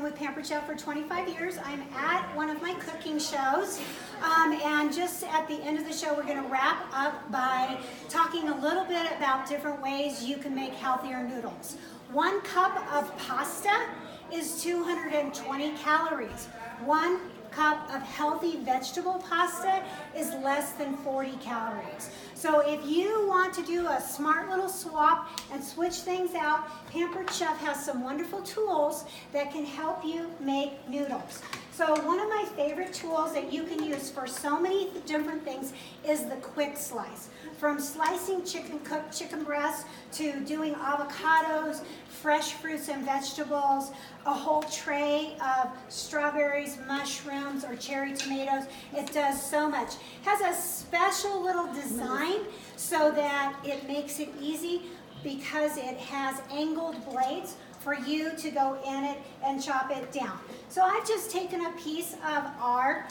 been with Pampered Chef for 25 years. I'm at one of my cooking shows. And just at the end of the show, we're going to wrap up by talking a little bit about different ways you can make healthier noodles. 1 cup of pasta is 220 calories. 1 cup of healthy vegetable pasta is less than 40 calories. So if you want to do a smart little swap and switch things out, Pampered Chef has some wonderful tools that can help you make noodles. So one of my favorite tools that you can use for so many different things is the quick slice. From slicing cooked chicken breasts to doing avocados, fresh fruits and vegetables, a whole tray of strawberries, mushrooms, or cherry tomatoes. It does so much. It has a special little design so that it makes it easy because it has angled blades for you to go in it and chop it down. So I've just taken a piece of our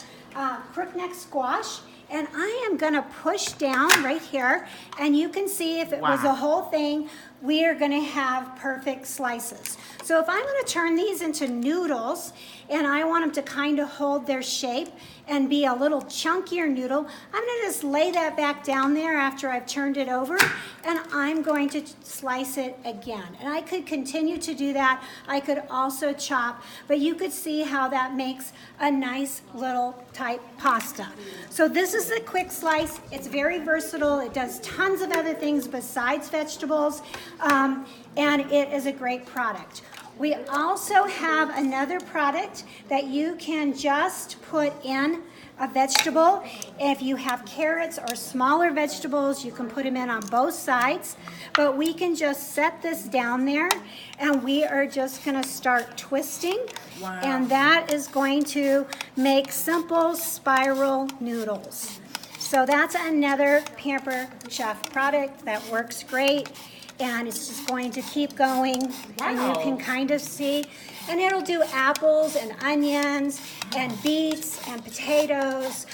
crookneck squash, and I am gonna push down right here, and you can see if it was a whole thing, we are gonna have perfect slices. So if I'm gonna turn these into noodles, and I want them to kind of hold their shape and be a little chunkier noodle, I'm gonna just lay that back down there after I've turned it over, and I'm going to slice it again. And I could continue to do that. I could also chop, but you could see how that makes a nice little type pasta. So this is a quick slice. It's very versatile. It does tons of other things besides vegetables, and it is a great product. We also have another product that you can just put in a vegetable. If you have carrots or smaller vegetables, you can put them in on both sides. But we can just set this down there, and we are just gonna start twisting. Wow. And that is going to make simple spiral noodles. So that's another Pampered Chef product that works great. And it's just going to keep going, and you can kind of see, and it'll do apples and onions and beets and potatoes.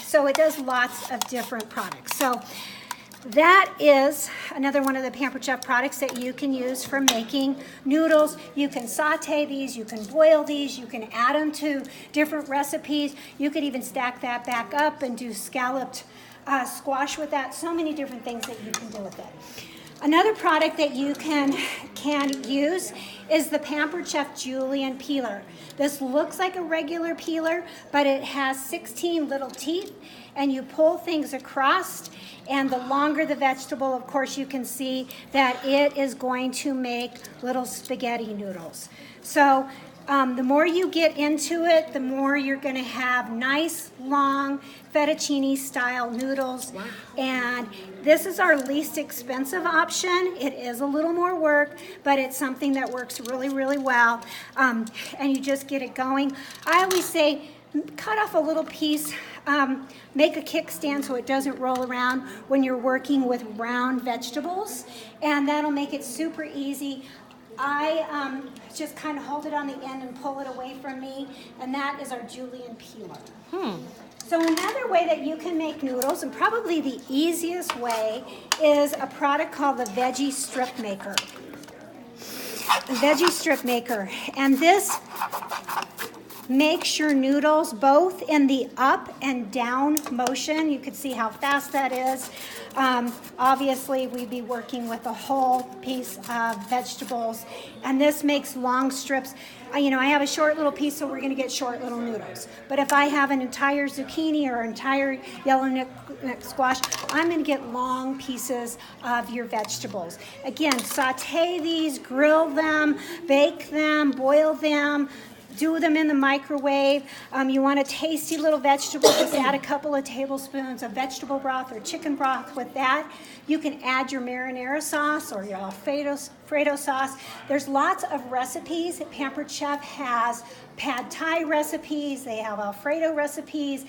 So it does lots of different products. So that is another one of the Pampered Chef products that you can use for making noodles. You can saute these, you can boil these, you can add them to different recipes. You could even stack that back up and do scalloped squash with that. So many different things that you can do with it. Another product that you can use is the Pampered Chef Julienne peeler. This looks like a regular peeler, but it has 16 little teeth, and you pull things across, and the longer the vegetable, of course, you can see that it is going to make little spaghetti noodles. So the more you get into it, the more you're going to have nice, long, fettuccine style noodles. Wow. And this is our least expensive option. It is a little more work, but it's something that works really, really well. And you just get it going. I always say, cut off a little piece, make a kickstand so it doesn't roll around when you're working with round vegetables, and that'll make it super easy. I just kind of hold it on the end and pull it away from me, and that is our Julienne peeler. So another way that you can make noodles, and probably the easiest way, is a product called the Veggie Strip Maker. The Veggie Strip Maker. And this makes your noodles both in the up and down motion. You can see how fast that is. Obviously, we'd be working with a whole piece of vegetables, and this makes long strips. I have a short little piece, so we're going to get short little noodles. But if I have an entire zucchini or entire yellow neck squash, I'm going to get long pieces of your vegetables. Again, saute these, grill them, bake them, boil them, do them in the microwave. You want a tasty little vegetable, just add a couple of tablespoons of vegetable broth or chicken broth with that. You can add your marinara sauce or your Alfredo sauce. There's lots of recipes. Pampered Chef has pad thai recipes, they have Alfredo recipes,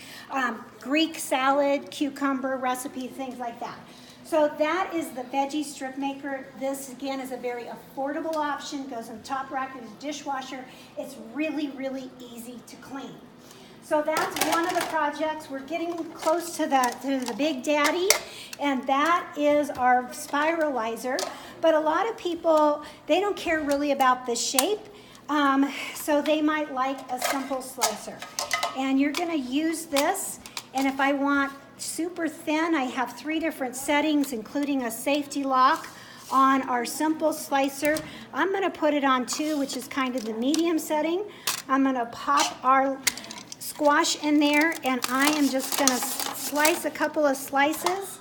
Greek salad, cucumber recipe, things like that. So that is the Veggie Strip Maker. This, again, is a very affordable option. Goes in the top rack of the dishwasher. It's really, really easy to clean. So that's one of the projects. We're getting close to the Big Daddy, and that is our spiralizer. But a lot of people, they don't care really about the shape. So they might like a simple slicer. And you're gonna use this, and if I want super thin, I have 3 different settings, including a safety lock on our simple slicer. I'm gonna put it on 2, which is kind of the medium setting. I'm gonna pop our squash in there, and I am just gonna slice a couple of slices.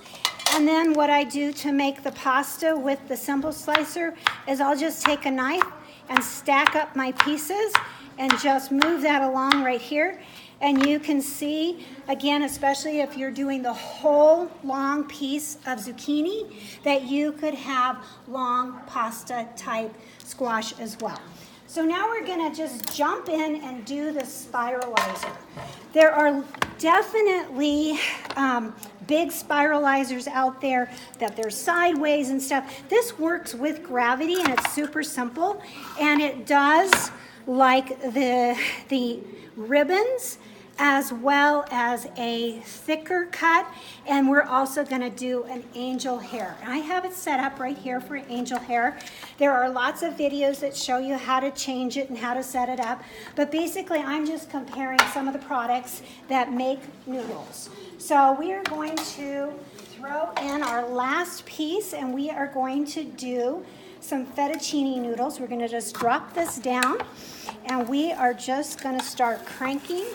And then what I do to make the pasta with the simple slicer is I'll just take a knife and stack up my pieces and just move that along right here. And you can see, again, especially if you're doing the whole long piece of zucchini, that you could have long pasta type squash as well. So now we're gonna just jump in and do the spiralizer. There are definitely big spiralizers out there that they're sideways and stuff. This works with gravity and it's super simple, and it does like the ribbons as well as a thicker cut, and we're also going to do an angel hair. I have it set up right here for angel hair. There are lots of videos that show you how to change it and how to set it up, but basically I'm just comparing some of the products that make noodles. So we are going to throw in our last piece, and we are going to do some fettuccine noodles. We're going to just drop this down, and we are just going to start cranking,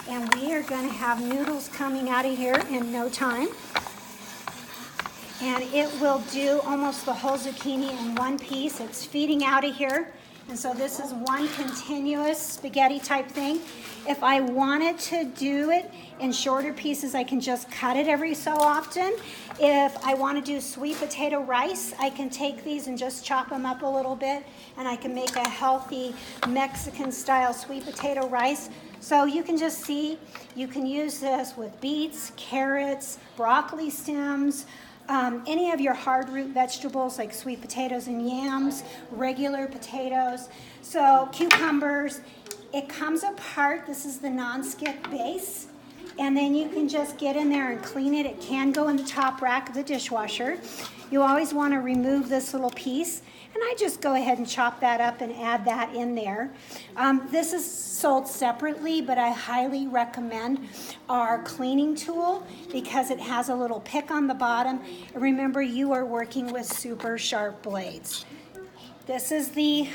and we are going to have noodles coming out of here in no time. And it will do almost the whole zucchini in one piece. It's feeding out of here. And so this is one continuous spaghetti type thing. If I wanted to do it in shorter pieces, I can just cut it every so often. If I want to do sweet potato rice, I can take these and just chop them up a little bit, and I can make a healthy Mexican style sweet potato rice. So you can just see, you can use this with beets, carrots, broccoli stems, any of your hard root vegetables like sweet potatoes and yams, regular potatoes, so cucumbers. It comes apart. This is the non-stick base, and then you can just get in there and clean it. It can go in the top rack of the dishwasher. You always want to remove this little piece, and I just go ahead and chop that up and add that in there. This is sold separately, but I highly recommend our cleaning tool because it has a little pick on the bottom. And remember, you are working with super sharp blades. This is the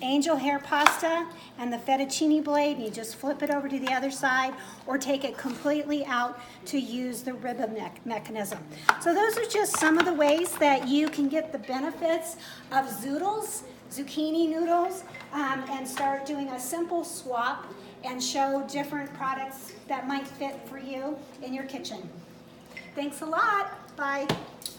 angel hair pasta and the fettuccine blade. You just flip it over to the other side or take it completely out to use the ribbon mechanism. So those are just some of the ways that you can get the benefits of Zoodles, zucchini noodles, and start doing a simple swap and show different products that might fit for you in your kitchen. Thanks a lot. Bye.